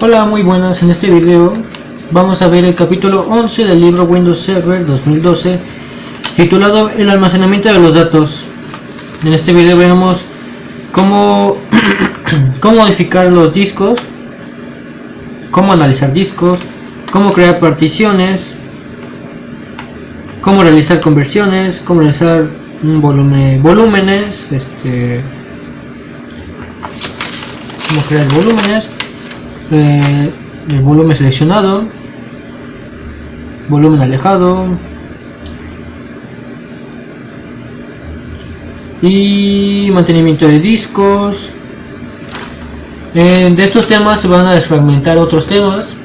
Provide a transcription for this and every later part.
Hola, muy buenas. En este video vamos a ver el capítulo 11 del libro Windows Server 2012 titulado El almacenamiento de los datos. En este video veremos cómo modificar los discos, cómo analizar discos, cómo crear particiones, cómo realizar conversiones, cómo realizar volúmenes, cómo crear volúmenes, el volumen seleccionado, volumen alejado y mantenimiento de discos. De estos temas se van a desfragmentar otros temas.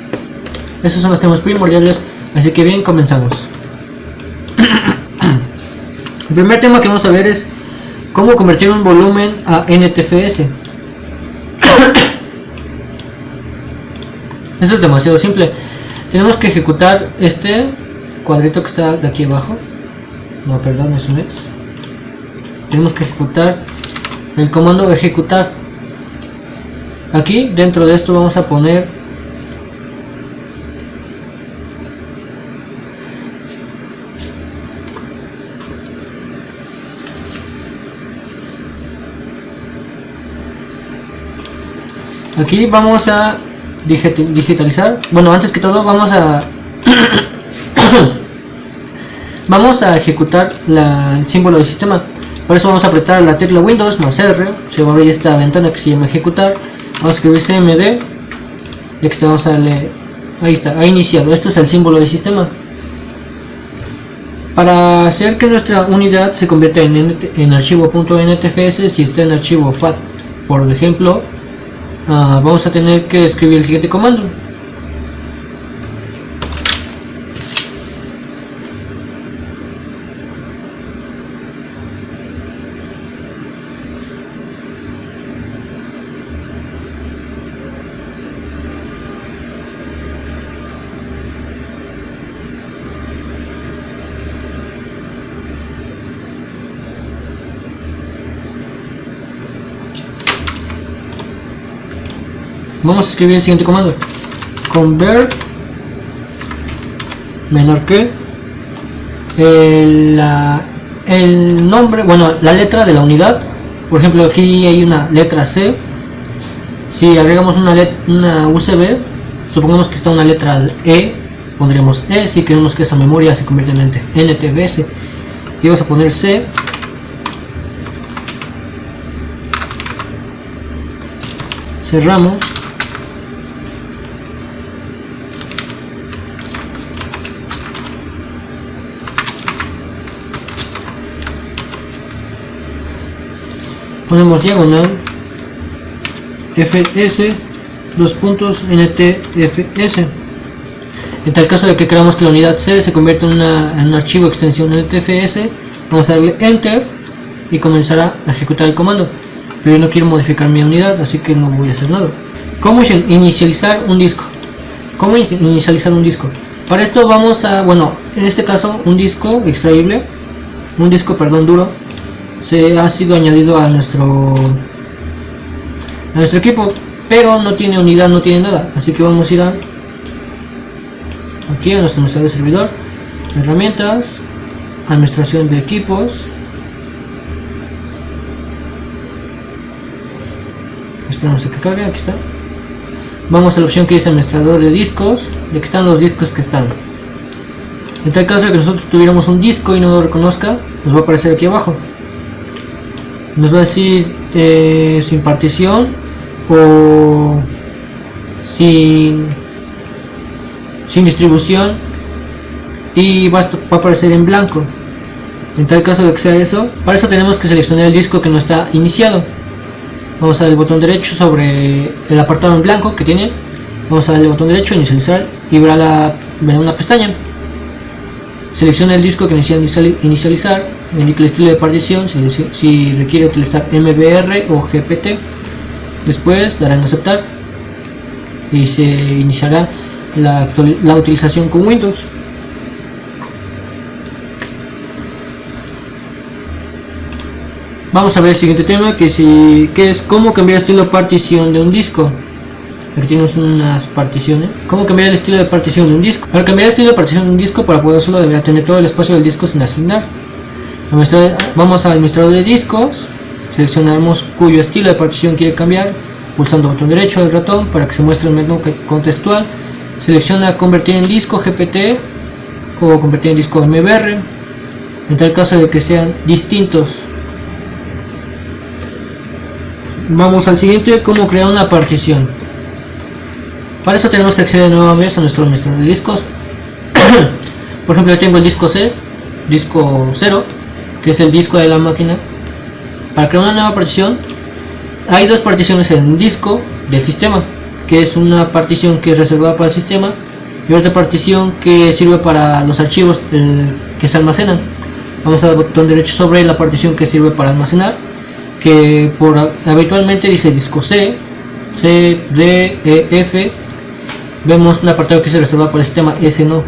Esos son los temas primordiales, así que bien, comenzamos. El primer tema que vamos a ver es cómo convertir un volumen a NTFS. Eso es demasiado simple. Tenemos que ejecutar este cuadrito que está de aquí abajo. No, perdón, eso no es. Tenemos que ejecutar el comando ejecutar. Aquí dentro de esto vamos a poner aquí vamos a digitalizar. Bueno, antes que todo vamos a vamos a ejecutar el símbolo del sistema. Por eso vamos a apretar la tecla Windows más R. Se va a abrir esta ventana que se llama ejecutar. Vamos a escribir cmd y aquí vamos a darle, ahí está, ha iniciado. Esto es el símbolo del sistema. Para hacer que nuestra unidad se convierta en archivo .ntfs, si está en archivo FAT, por ejemplo, vamos a tener que escribir el siguiente comando. Vamos a escribir el siguiente comando: convert menor que el nombre, bueno, la letra de la unidad. Por ejemplo, aquí hay una letra C. Si agregamos una USB, supongamos que está una letra E, pondremos E. Si queremos que esa memoria se convierta en NTFS, y vamos a poner C. Cerramos. Ponemos diagonal fs .ntfs. En tal caso de que queramos que la unidad C se convierta en un archivo extensión NTFS, vamos a darle enter y comenzará a ejecutar el comando. Pero yo no quiero modificar mi unidad, así que no voy a hacer nada. ¿Cómo inicializar un disco? ¿Cómo inicializar un disco? Para esto vamos a, bueno, en este caso un disco extraíble, duro, se ha sido añadido a nuestro equipo, pero no tiene unidad, no tiene nada. Así que vamos a ir aquí a nuestro administrador de servidor, herramientas, administración de equipos. Esperamos a que cargue. Aquí está. Vamos a la opción que dice administrador de discos, y aquí están los discos que están. En tal caso de que nosotros tuviéramos un disco y no lo reconozca, nos va a aparecer aquí abajo. Nos va a decir sin partición o sin distribución, y va a aparecer en blanco. En tal caso de que sea eso, para eso tenemos que seleccionar el disco que no está iniciado. Vamos a dar el botón derecho sobre el apartado en blanco que tiene. Vamos a darle el botón derecho, inicializar, y verá una pestaña. Selecciona el disco que necesita inicializar, indica el estilo de partición, si requiere utilizar MBR o GPT. Después dará en aceptar y se iniciará la utilización con Windows. Vamos a ver el siguiente tema, que es cómo cambiar estilo partición de un disco. Aquí tenemos unas particiones. ¿Cómo cambiar el estilo de partición de un disco? Para cambiar el estilo de partición de un disco, para poder hacerlo debería tener todo el espacio del disco sin asignar. Vamos al administrador de discos, seleccionamos cuyo estilo de partición quiere cambiar, pulsando el botón derecho del ratón para que se muestre el menú contextual. Selecciona convertir en disco GPT o convertir en disco MBR, en tal caso de que sean distintos. Vamos al siguiente, cómo crear una partición. Para eso tenemos que acceder nuevamente a nuestro administrador de discos. Por ejemplo, yo tengo el disco C, disco 0, que es el disco de la máquina. Para crear una nueva partición, hay dos particiones en un disco del sistema, que es una partición que es reservada para el sistema y otra partición que sirve para los archivos que se almacenan. Vamos a dar botón derecho sobre la partición que sirve para almacenar, que habitualmente dice disco C, D, E, F. Vemos un apartado que se reserva para el sistema, S no,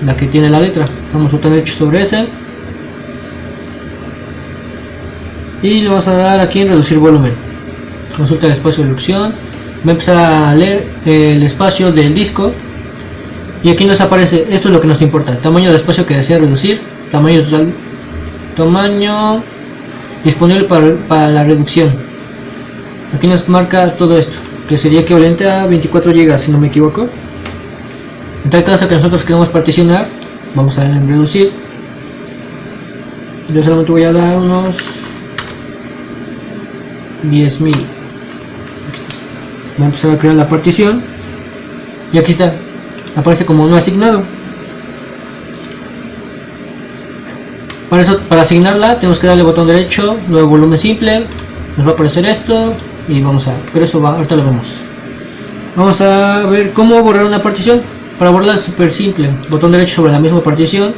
la que tiene la letra. Vamos a botón derecho sobre S y le vamos a dar aquí en reducir volumen. Consulta el espacio de reducción, va a empezar a leer el espacio del disco y aquí nos aparece, esto es lo que nos importa: tamaño del espacio que desea reducir, tamaño total, tamaño disponible para la reducción. Aquí nos marca todo esto, que sería equivalente a 24 GB si no me equivoco. En tal caso que nosotros queremos particionar, vamos a darle en reducir. Yo solamente voy a dar unos 10.000. Voy a empezar a crear la partición y aquí está, aparece como no asignado. Para asignarla tenemos que darle botón derecho, nuevo volumen simple, nos va a aparecer esto y vamos a, pero eso ahorita lo vemos. Vamos a ver cómo borrar una partición. Para borrarla es súper simple, botón derecho sobre la misma partición,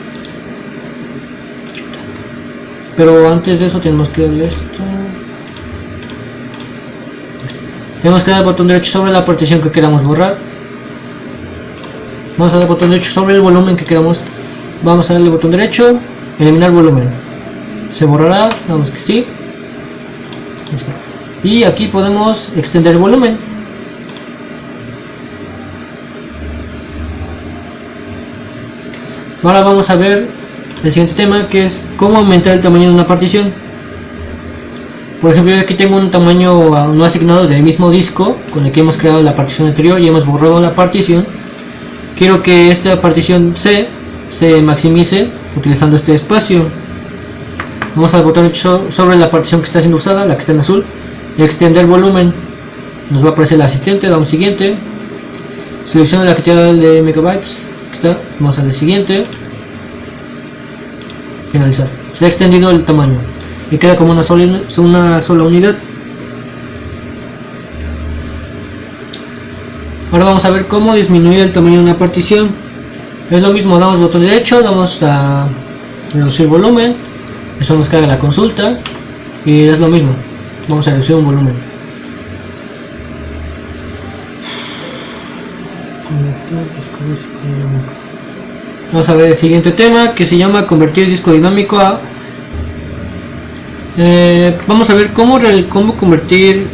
pero antes de eso tenemos que darle esto. Tenemos que dar el botón derecho sobre la partición que queramos borrar. Vamos a dar el botón derecho sobre el volumen que queramos. Vamos a darle el botón derecho, eliminar volumen. Se borrará, damos que sí. Y aquí podemos extender el volumen. Ahora vamos a ver el siguiente tema, que es cómo aumentar el tamaño de una partición. Por ejemplo, yo aquí tengo un tamaño no asignado del mismo disco con el que hemos creado la partición anterior y hemos borrado la partición. Quiero que esta partición C se maximice utilizando este espacio. Vamos al botón sobre la partición que está siendo usada, la que está en azul, y extender volumen. Nos va a aparecer el asistente, damos siguiente. Selecciona la cantidad de megabytes que está, vamos al siguiente. Finalizar. Se ha extendido el tamaño y queda como una sola unidad. Ahora vamos a ver cómo disminuir el tamaño de una partición. Es lo mismo, damos botón derecho, damos a reducir volumen, eso nos carga la consulta y es lo mismo, vamos a reducir un volumen. Vamos a ver el siguiente tema, que se llama convertir disco dinámico a... vamos a ver cómo convertir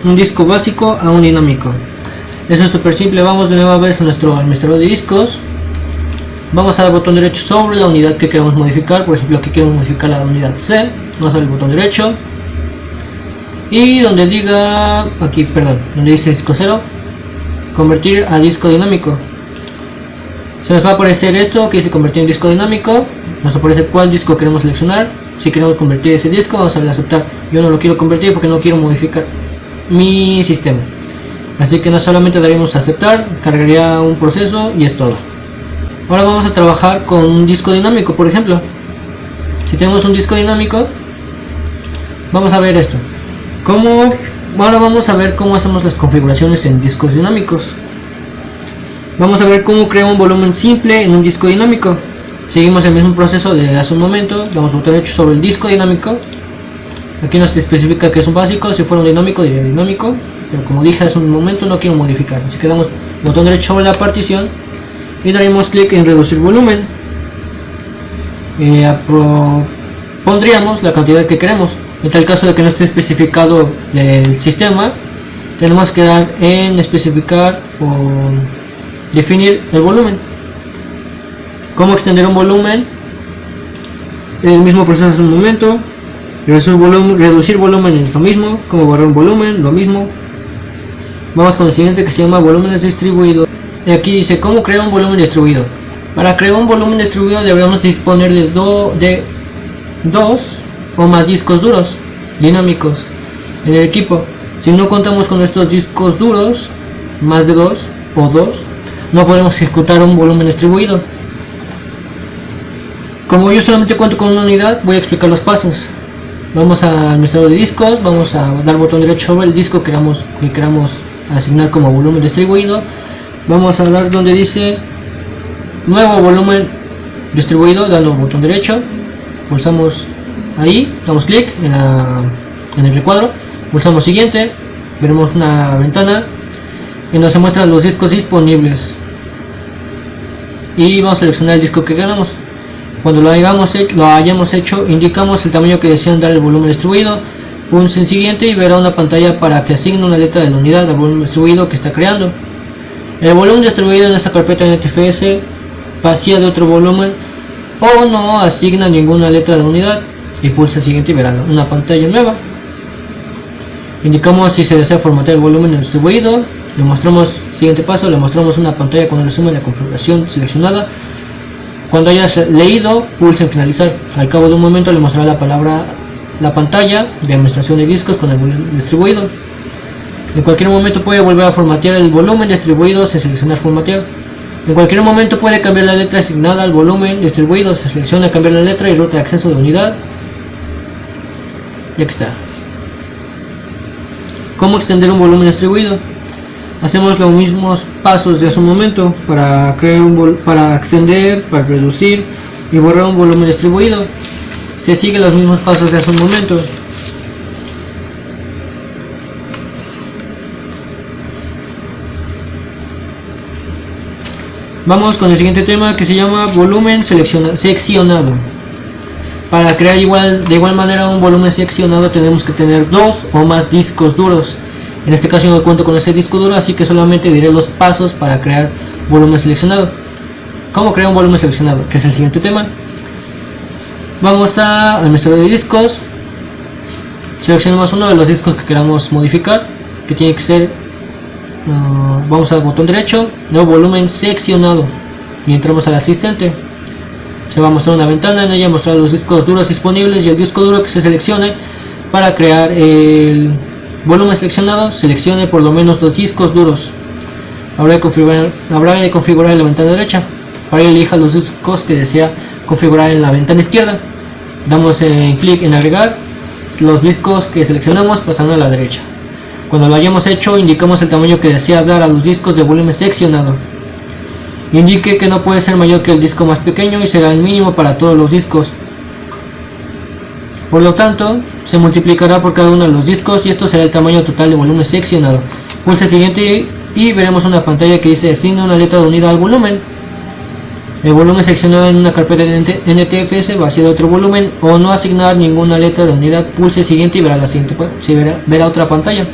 un disco básico a un dinámico. Eso es súper simple. Vamos de nuevo a ver a nuestro administrador de discos. Vamos a dar botón derecho sobre la unidad que queremos modificar. Por ejemplo, aquí queremos modificar la unidad C. Vamos a dar el botón derecho y donde diga, aquí, perdón, donde dice disco 0, convertir a disco dinámico, se nos va a aparecer esto que dice convertir en disco dinámico. Nos aparece cuál disco queremos seleccionar. Si queremos convertir ese disco, vamos a darle a aceptar. Yo no lo quiero convertir porque no quiero modificar mi sistema, así que no solamente daremos a aceptar, cargaría un proceso y es todo. Ahora vamos a trabajar con un disco dinámico. Por ejemplo, si tenemos un disco dinámico, vamos a ver esto. Ahora vamos a ver cómo hacemos las configuraciones en discos dinámicos. Vamos a ver cómo creo un volumen simple en un disco dinámico. Seguimos el mismo proceso de hace un momento. Damos botón derecho sobre el disco dinámico. Aquí nos especifica que es un básico. Si fuera un dinámico diría dinámico, pero como dije hace un momento no quiero modificar, así que damos botón derecho sobre la partición y daremos clic en reducir volumen. Pondríamos la cantidad que queremos. En tal caso de que no esté especificado el sistema, tenemos que dar en especificar o definir el volumen. ¿Cómo extender un volumen? El mismo proceso hace un momento. Reducir volumen es lo mismo. Como borrar un volumen, lo mismo. Vamos con el siguiente, que se llama volúmenes distribuidos. Y aquí dice cómo crear un volumen distribuido. Para crear un volumen distribuido deberíamos disponer de dos o más discos duros dinámicos en el equipo. Si no contamos con estos discos duros, más de dos o dos, no podemos ejecutar un volumen distribuido. Como yo solamente cuento con una unidad, voy a explicar los pasos. Vamos al administrador de discos, vamos a dar botón derecho sobre el disco que queramos asignar como volumen distribuido. Vamos a dar donde dice nuevo volumen distribuido, dando botón derecho, pulsamos ahí, damos clic en el recuadro, pulsamos siguiente, veremos una ventana en donde se muestran los discos disponibles y vamos a seleccionar el disco que queramos. Cuando lo hayamos hecho, indicamos el tamaño que desean dar el volumen distribuido, pulsen siguiente y verá una pantalla para que asigne una letra de la unidad al volumen distribuido que está creando. El volumen distribuido en esta carpeta NTFS vacía de otro volumen o no asigna ninguna letra de unidad, y pulsa siguiente y verá una pantalla nueva. Indicamos si se desea formatear el volumen distribuido, le mostramos siguiente paso, le mostramos una pantalla con el resumen de la configuración seleccionada. Cuando hayas leído, pulsa en finalizar. Al cabo de un momento le mostrará la pantalla de administración de discos con el volumen distribuido. En cualquier momento puede volver a formatear el volumen distribuido sin seleccionar formatear. En cualquier momento puede cambiar la letra asignada al volumen distribuido, se selecciona cambiar la letra y ruta de acceso de unidad. Y aquí está. ¿Cómo extender un volumen distribuido? Hacemos los mismos pasos de hace un momento para extender, para reducir y borrar un volumen distribuido. Se siguen los mismos pasos de hace un momento. Vamos con el siguiente tema, que se llama volumen seccionado. Para crear de igual manera un volumen seccionado tenemos que tener dos o más discos duros. En este caso no cuento con ese disco duro, así que solamente diré los pasos para crear volumen seleccionado. ¿Cómo crear un volumen seleccionado? Que es el siguiente tema. Vamos a administrador de discos. Seleccionamos uno de los discos que queramos modificar, que tiene que ser vamos al botón derecho, nuevo volumen seccionado, y entramos al asistente. Se va a mostrar una ventana, en ella mostrar los discos duros disponibles y el disco duro que se seleccione. Para crear el volumen seleccionado, seleccione por lo menos dos discos duros. Habrá de configurar en la ventana derecha. Para ello elija los discos que desea configurar en la ventana izquierda. Damos clic en agregar. Los discos que seleccionamos pasarán a la derecha. Cuando lo hayamos hecho, indicamos el tamaño que desea dar a los discos de volumen seccionado. Indique que no puede ser mayor que el disco más pequeño y será el mínimo para todos los discos. Por lo tanto, se multiplicará por cada uno de los discos y esto será el tamaño total de volumen seccionado. Pulse siguiente y veremos una pantalla que dice asigna una letra de unidad al volumen. El volumen seccionado en una carpeta de NTFS vacía de otro volumen o no asignar ninguna letra de unidad. Pulse siguiente y verá otra pantalla.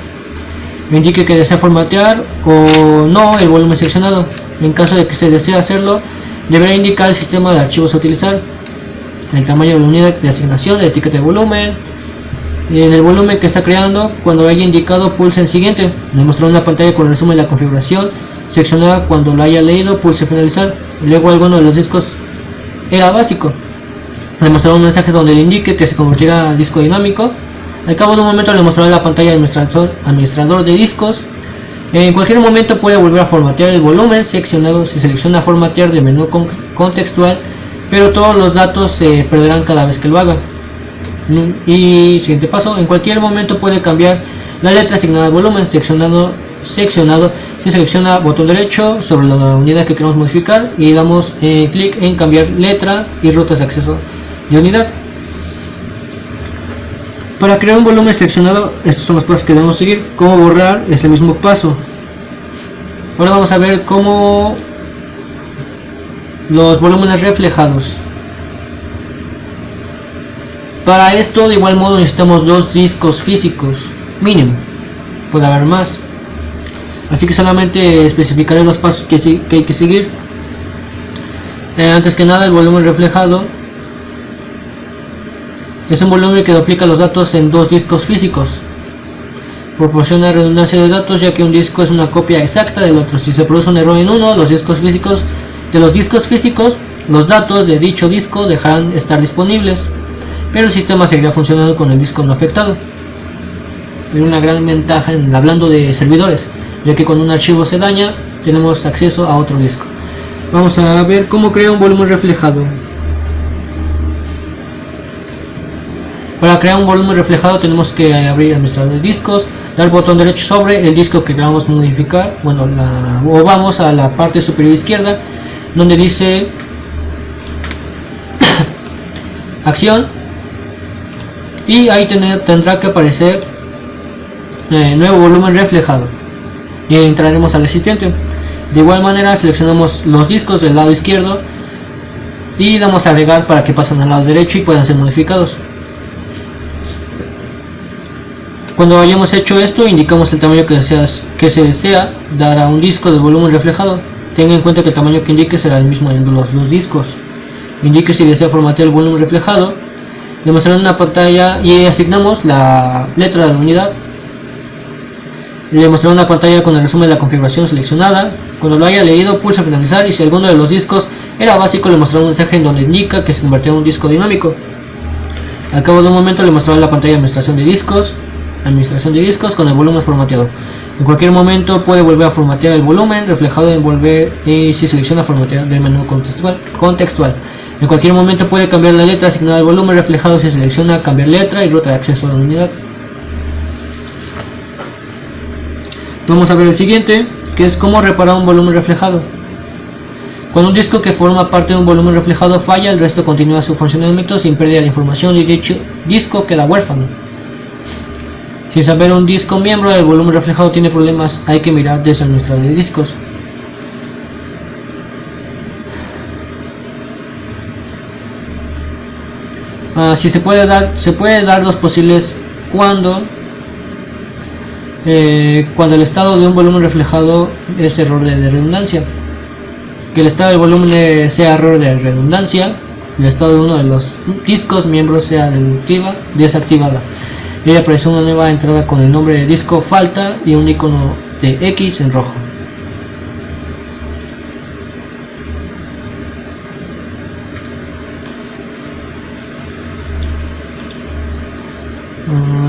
Indique que desea formatear o no el volumen seccionado. En caso de que se desee hacerlo, deberá indicar el sistema de archivos a utilizar, el tamaño de la unidad de asignación, la etiqueta de volumen, en el volumen que está creando. Cuando haya indicado, pulse en siguiente. Le mostrará una pantalla con el resumen de la configuración seccionada. Cuando lo haya leído, pulse finalizar. Luego alguno de los discos era básico. Le mostrará un mensaje donde le indique que se convertirá a disco dinámico. Al cabo de un momento le mostrará la pantalla de administrador de discos. En cualquier momento puede volver a formatear el volumen seccionado si selecciona formatear del menú contextual, pero todos los datos se perderán cada vez que lo haga. Y siguiente paso, en cualquier momento puede cambiar la letra asignada al volumen seccionado si selecciona botón derecho sobre la unidad que queremos modificar y damos clic en cambiar letra y rutas de acceso de unidad. Para crear un volumen seleccionado, estos son los pasos que debemos seguir. Cómo borrar es el mismo paso. Ahora vamos a ver cómo los volúmenes reflejados. Para esto, de igual modo, necesitamos dos discos físicos mínimo. Puede haber más, así que solamente especificaré los pasos que hay que seguir. Antes que nada, el volumen reflejado es un volumen que duplica los datos en dos discos físicos. Proporciona redundancia de datos, ya que un disco es una copia exacta del otro. Si se produce un error en uno de los discos físicos, los datos de dicho disco dejarán de estar disponibles, pero el sistema seguirá funcionando con el disco no afectado. Es una gran ventaja hablando de servidores, ya que cuando un archivo se daña, tenemos acceso a otro disco. Vamos a ver cómo crear un volumen reflejado. Para crear un volumen reflejado tenemos que abrir el administrador de discos, dar botón derecho sobre el disco que queramos modificar, o vamos a la parte superior izquierda donde dice acción, y ahí tendrá que aparecer nuevo volumen reflejado y entraremos al asistente. De igual manera seleccionamos los discos del lado izquierdo y damos a agregar para que pasen al lado derecho y puedan ser modificados. Cuando hayamos hecho esto, indicamos el tamaño que se desea dar a un disco de volumen reflejado. Tenga en cuenta que el tamaño que indique será el mismo en los dos discos. Indique si desea formatear el volumen reflejado. Le mostrarán una pantalla y asignamos la letra de la unidad. Le mostrará una pantalla con el resumen de la configuración seleccionada. Cuando lo haya leído, pulsa finalizar, y si alguno de los discos era básico, le mostrará un mensaje en donde indica que se convirtió en un disco dinámico. Al cabo de un momento le mostrará la pantalla de administración de discos con el volumen formateado. En cualquier momento puede volver a formatear el volumen reflejado y si selecciona formatear del menú contextual. En cualquier momento puede cambiar la letra asignada al volumen reflejado si selecciona cambiar letra y ruta de acceso a la unidad. Vamos a ver el siguiente, que es cómo reparar un volumen reflejado. Cuando un disco que forma parte de un volumen reflejado falla, el resto continúa su funcionamiento sin pérdida de información y dicho disco queda huérfano. Sin saber un disco miembro del volumen reflejado tiene problemas, hay que mirar desde el administrador de discos. Se puede dar dos posibles cuando el estado de un volumen reflejado es error de redundancia. Que el estado del volumen sea error de redundancia, el estado de uno de los discos miembros sea desactivada. Y aparece una nueva entrada con el nombre de disco falta y un icono de X en rojo.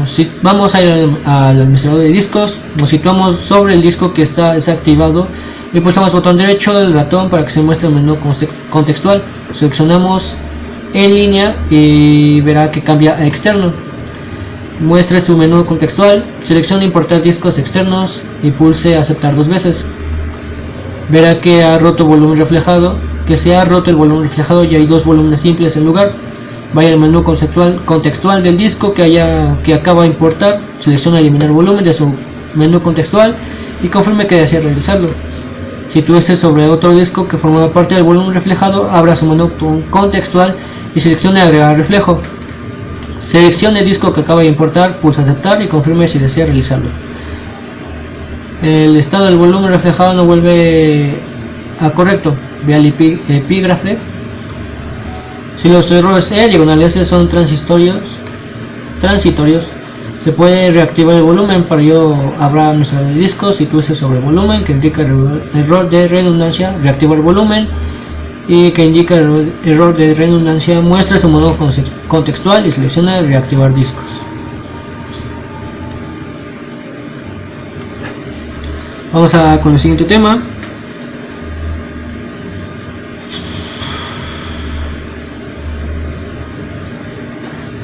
Si vamos a ir al administrador de discos, nos situamos sobre el disco que está desactivado y pulsamos botón derecho del ratón para que se muestre el menú contextual. Seleccionamos en línea y verá que cambia a externo. Muestre su menú contextual, seleccione importar discos externos y pulse aceptar dos veces. Verá que ha roto volumen reflejado, se ha roto el volumen reflejado y hay dos volúmenes simples en lugar. Vaya al menú contextual del disco que acaba de importar, selecciona eliminar volumen de su menú contextual y confirme que desea realizarlo. Sitúese sobre otro disco que formaba parte del volumen reflejado, abra su menú contextual y seleccione agregar reflejo. Seleccione el disco que acaba de importar, pulsa aceptar y confirme si desea realizarlo. El estado del volumen reflejado no vuelve a correcto. Vea el epígrafe. Si los errores E/S son transitorios, se puede reactivar el volumen. Para ello habrá administrador de discos, sitúese sobre volumen que indica error de redundancia, reactivar volumen, y que indica error de redundancia, muestra su modo contextual y selecciona reactivar discos. Vamos con el siguiente tema.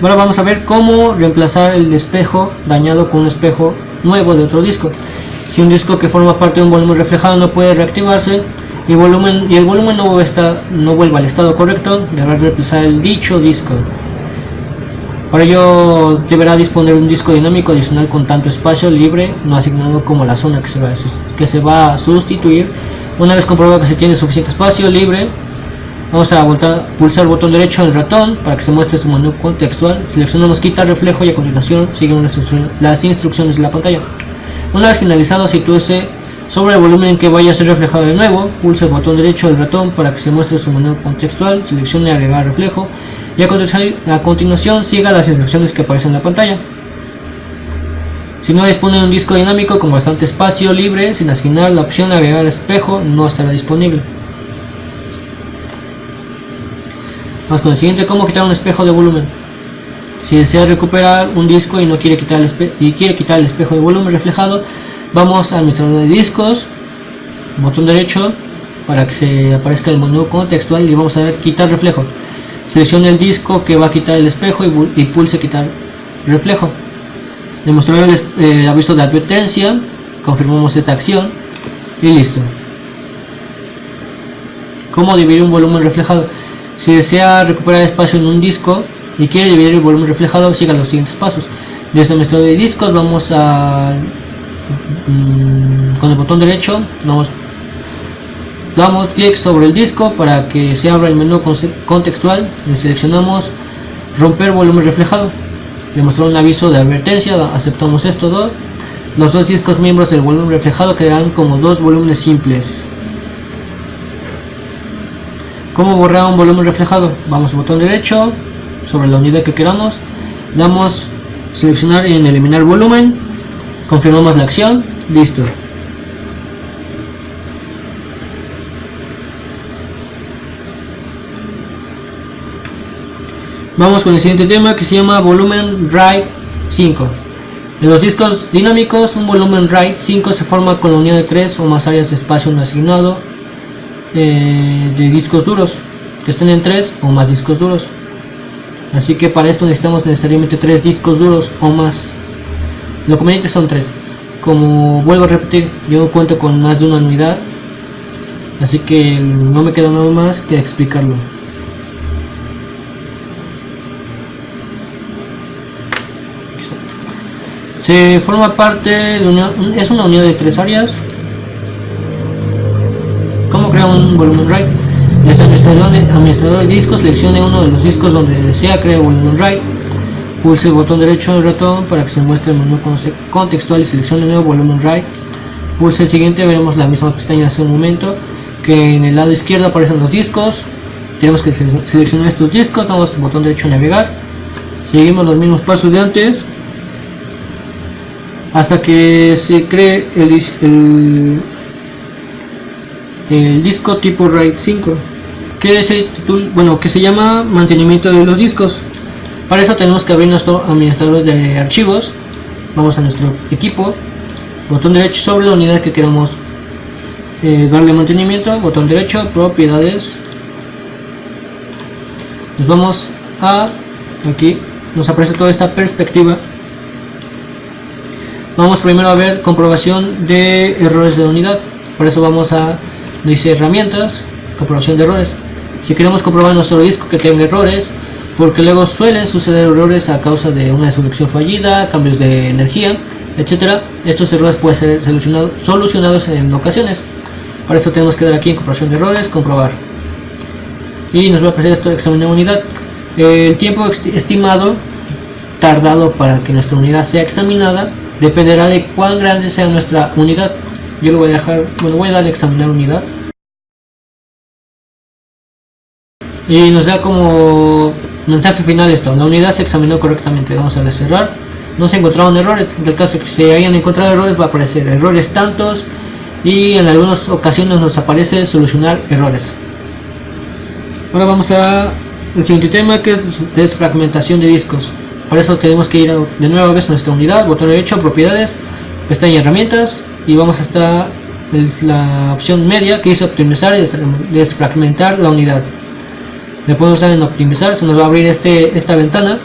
Ahora vamos a ver cómo reemplazar el espejo dañado con un espejo nuevo de otro disco. Si un disco que forma parte de un volumen reflejado no puede reactivarse y el volumen no vuelve al estado correcto, deberá reemplazar el dicho disco. Para ello deberá disponer un disco dinámico adicional con tanto espacio libre no asignado como la zona que se va a sustituir. Una vez comprobado que se tiene suficiente espacio libre, vamos a pulsar botón derecho del ratón para que se muestre su menú contextual. Seleccionamos quitar reflejo y a continuación siguen las instrucciones de la pantalla. Una vez finalizado, sitúese Sobre el volumen en que vaya a ser reflejado de nuevo, pulse el botón derecho del ratón para que se muestre su menú contextual, seleccione agregar reflejo y a continuación siga las instrucciones que aparecen en la pantalla. Si no dispone de un disco dinámico con bastante espacio libre, sin asignar la opción agregar espejo no estará disponible. Vamos con el siguiente, cómo quitar un espejo de volumen. Si desea recuperar un disco y no quiere quitar el espejo de volumen reflejado, vamos al administrador de discos, botón derecho para que se aparezca el menú contextual y vamos a dar quitar reflejo. Seleccione el disco que va a quitar el espejo y pulse quitar reflejo. Le mostraré el aviso de advertencia, confirmamos esta acción y listo. ¿Cómo dividir un volumen reflejado? Si desea recuperar espacio en un disco y quiere dividir el volumen reflejado, siga los siguientes pasos. Desde el administrador de discos vamos a con el botón derecho damos clic sobre el disco para que se abra el menú contextual y seleccionamos romper volumen reflejado. Le mostró un aviso de advertencia, aceptamos esto dos. Los dos discos miembros del volumen reflejado quedarán como dos volúmenes simples. ¿Cómo borrar un volumen reflejado? Vamos al botón derecho sobre la unidad que queramos, damos seleccionar en eliminar volumen, confirmamos la acción, listo. Vamos con el siguiente tema que se llama volumen RAID 5. En los discos dinámicos, un volumen RAID 5 se forma con la unión de 3 o más áreas de espacio no asignado de discos duros, que estén en 3 o más discos duros. Así que para esto necesitamos necesariamente 3 discos duros o más. Lo conveniente son 3. Como vuelvo a repetir, yo cuento con más de una unidad, así que no me queda nada más que explicarlo. Se forma parte de es una unidad de 3 áreas. ¿Cómo crear un volumen RAID? Desde el administrador de discos, seleccione uno de los discos donde desea crear volumen RAID. Pulse el botón derecho del ratón para que se muestre el menú contextual y seleccione nuevo volumen RAID. Pulse el siguiente, veremos la misma pestaña hace un momento, que en el lado izquierdo aparecen los discos. Tenemos que seleccionar estos discos, damos el botón derecho en navegar. Seguimos los mismos pasos de antes hasta que se cree el disco tipo RAID 5, que se llama mantenimiento de los discos. Para eso tenemos que abrir nuestro administrador de archivos. Vamos a nuestro equipo, botón derecho sobre la unidad que queramos darle mantenimiento, botón derecho, propiedades. Nos vamos a aquí, nos aparece toda esta perspectiva. Vamos primero a ver comprobación de errores de unidad. Para eso vamos a, dice herramientas, comprobación de errores. Si queremos comprobar nuestro disco que tenga errores, porque luego suelen suceder errores a causa de una desconexión fallida, cambios de energía, etcétera. Estos errores pueden ser solucionados en ocasiones. Para esto tenemos que dar aquí en comprobación de errores, comprobar. Y nos va a aparecer esto, examinar unidad. El tiempo estimado tardado para que nuestra unidad sea examinada dependerá de cuán grande sea nuestra unidad. Yo lo voy a dejar, voy a darle examinar unidad. Y nos da como mensaje final esto: la unidad se examinó correctamente. Vamos a cerrar. No se encontraron errores. En el caso de que se hayan encontrado errores, va a aparecer errores tantos, y en algunas ocasiones nos aparece solucionar errores. Ahora vamos al siguiente tema, que es desfragmentación de discos. Para eso tenemos que ir de nuevo a nuestra unidad, botón derecho, propiedades, pestaña herramientas, y vamos hasta la opción media que dice optimizar y desfragmentar la unidad. Le podemos dar en optimizar, se nos va a abrir esta ventana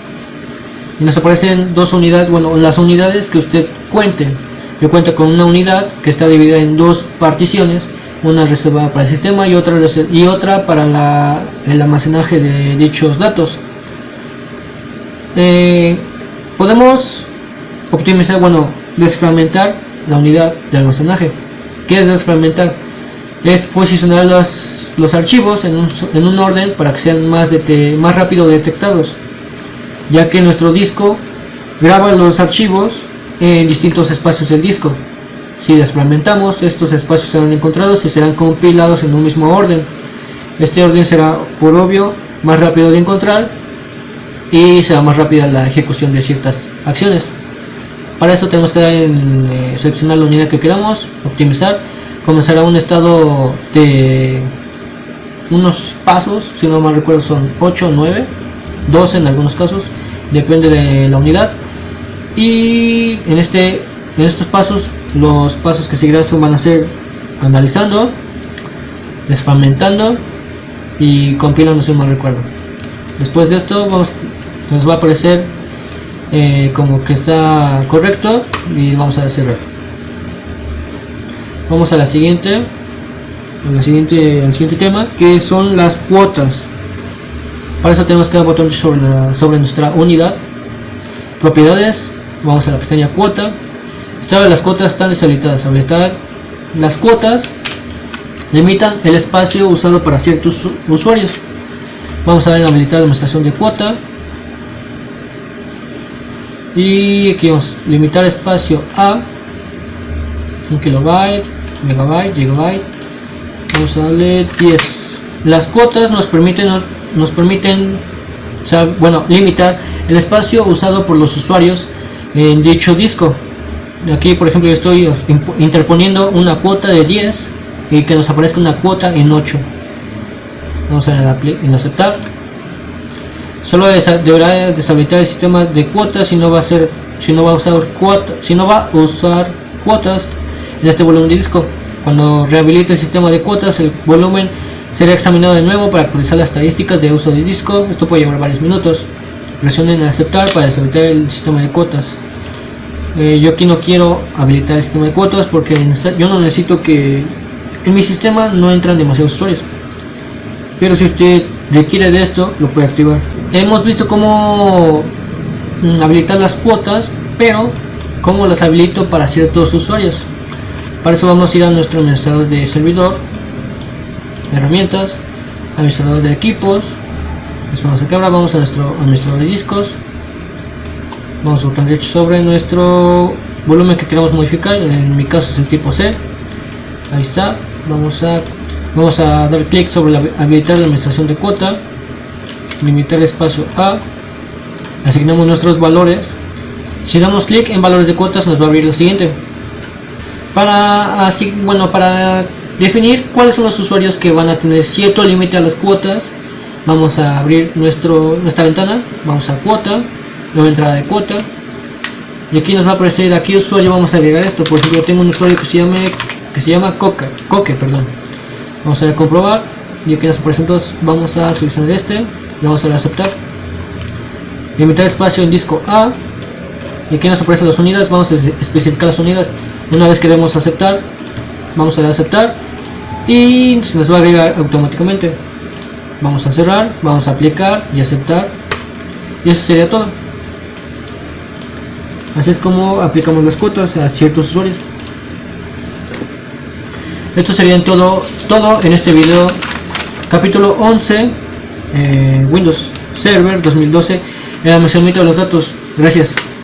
y nos aparecen dos unidades, las unidades que usted cuente. Yo cuento con una unidad que está dividida en dos particiones, una reservada para el sistema y otra para el almacenaje de dichos datos. Podemos optimizar, desfragmentar la unidad de almacenaje. ¿Qué es desfragmentar? Es posicionar los archivos en un orden para que sean más rápido detectados, ya que nuestro disco graba los archivos en distintos espacios del disco. Si desfragmentamos, estos espacios serán encontrados y serán compilados en un mismo orden. Este orden será, por obvio, más rápido de encontrar y será más rápida la ejecución de ciertas acciones. Para esto tenemos que dar en seleccionar la unidad que queramos, optimizar, comenzará un estado de unos pasos, si no mal recuerdo son 8 o 9, 12 en algunos casos, depende de la unidad. Y en estos pasos, los pasos que seguirán van a ser analizando, desfragmentando y compilando, si no mal recuerdo. Después de esto nos va a aparecer como que está correcto y vamos a cerrar. Vamos a al siguiente tema, que son las cuotas. Para eso tenemos que dar botón sobre nuestra unidad, propiedades, vamos a la pestaña cuota. Las cuotas están deshabilitadas. Habilitar las cuotas limitan el espacio usado para ciertos usuarios. Vamos a dar en habilitar administración de cuota. Y aquí vamos a limitar espacio a 1 kilobyte, megabyte, gigabyte. Vamos a darle 10. Las cuotas nos permiten limitar el espacio usado por los usuarios en dicho disco. Aquí, por ejemplo, yo estoy interponiendo una cuota de 10 y que nos aparezca una cuota en 8. Vamos a darle en aceptar. Solo deberá deshabilitar el sistema de cuotas si no va a usar cuotas en este volumen de disco. Cuando rehabilite el sistema de cuotas, el volumen será examinado de nuevo para actualizar las estadísticas de uso de disco. Esto puede llevar varios minutos. Presionen aceptar para deshabilitar el sistema de cuotas. Yo aquí no quiero habilitar el sistema de cuotas porque yo no necesito que en mi sistema no entran demasiados usuarios. Pero si usted requiere de esto, lo puede activar. Hemos visto cómo habilitar las cuotas, pero cómo las habilito para ciertos usuarios. Para eso vamos a ir a nuestro administrador de servidor, herramientas, administrador de equipos. Vamos acá, ahora vamos a nuestro administrador de discos. Vamos a botón derecho sobre nuestro volumen que queramos modificar. En mi caso es el tipo C. Ahí está. Vamos a dar clic sobre habilitar la administración de cuota, limitar espacio a, asignamos nuestros valores. Si damos clic en valores de cuotas nos va a abrir lo siguiente. Para definir cuáles son los usuarios que van a tener cierto límite a las cuotas, vamos a abrir nuestra ventana, vamos a cuota, nueva entrada de cuota, y aquí nos va a aparecer a qué usuario vamos a agregar esto. Por ejemplo, tengo un usuario que se llama Coque, perdón. Vamos a comprobar y aquí nos aparecen todos. Vamos a seleccionar le vamos a dar a aceptar, limitar espacio en disco A, y aquí nos aparecen las unidades. Vamos a especificar las unidades. Una vez que demos aceptar, vamos a dar a aceptar y se nos va a agregar automáticamente. Vamos a cerrar, vamos a aplicar y aceptar, y eso sería todo. Así es como aplicamos las cuotas a ciertos usuarios. Esto sería en todo en este video, capítulo 11, Windows Server 2012, el almacenamiento de los datos. Gracias.